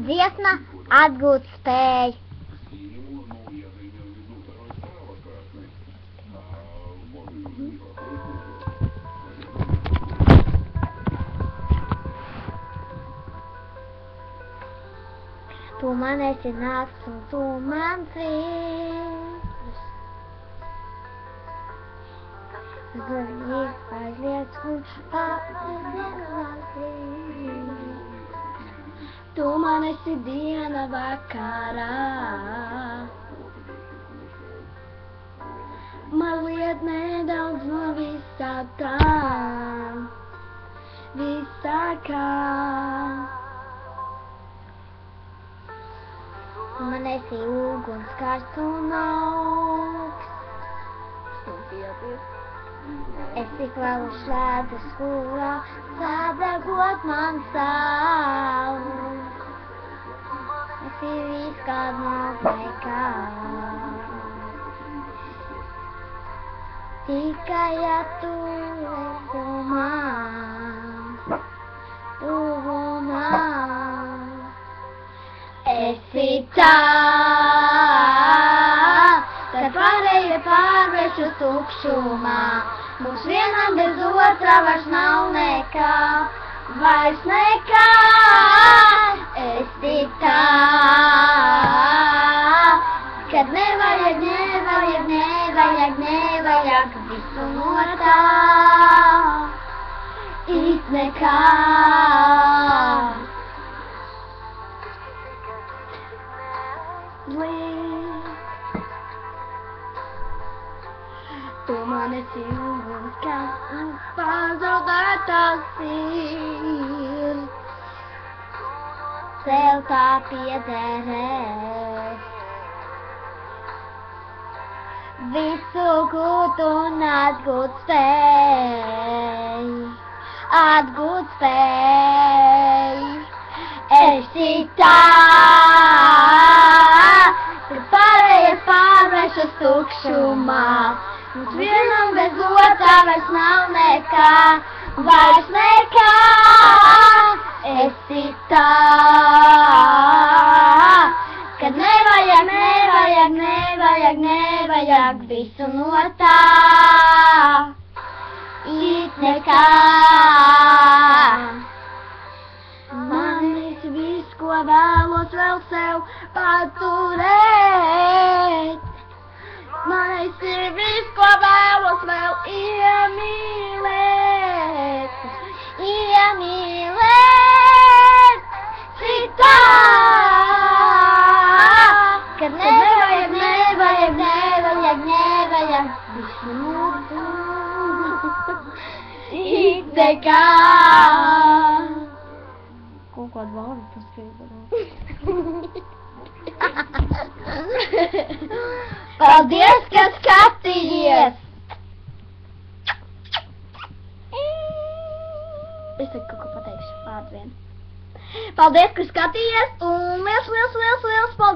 Dziesma atgūt spēju. Tu man esi nakts un tu man rīts. Zvanīt aizliec un tu man esi diena vakarā. Mazliet nedaudz no visā tā, visā kā. Man esi uguns karsts un augsts. Es tik vēlu šlēdus kurā, sadegot man savu. Esi viss, kād nav nekā. Tikai ja tu esi man, tuvumā. Esi tā, kad pārējie pārvērš uz tukšumā. Mums vienam bez otrā vairs nav nekā, vairs nekā. Esi tā, kad nevajag, nevajag, nevajag, nevajag visu no tā. It nekā. Tu man esi uguns karsts un pazaudētās sirds. Tev tā piederēs. Visu gūt un atgūt spēj. Atgūt spēj. Esi tā, kad pārējie pārvērš uz tukšumā. Mums vienam bez otrā vairs nav nekā, vairs nekā. Esi tā, kad nevajag, nevajag, nevajag, nevajag visu no tā. It nekā. Man esi viss, ko vēlos vēl sev paturēt. Man esi viss, ko vēlos vēl iemīlēt. Iemīlēt. Citā, kad nevajag, nevajag, nevajag, nevajag visu no tā. It nekā. Kaut kādu vārdu paskaidro. Paldies, ka skatījies! Es tagad kaut ko pateikšu vārdu vienu. Paldies, ka skatījies un liels paldies!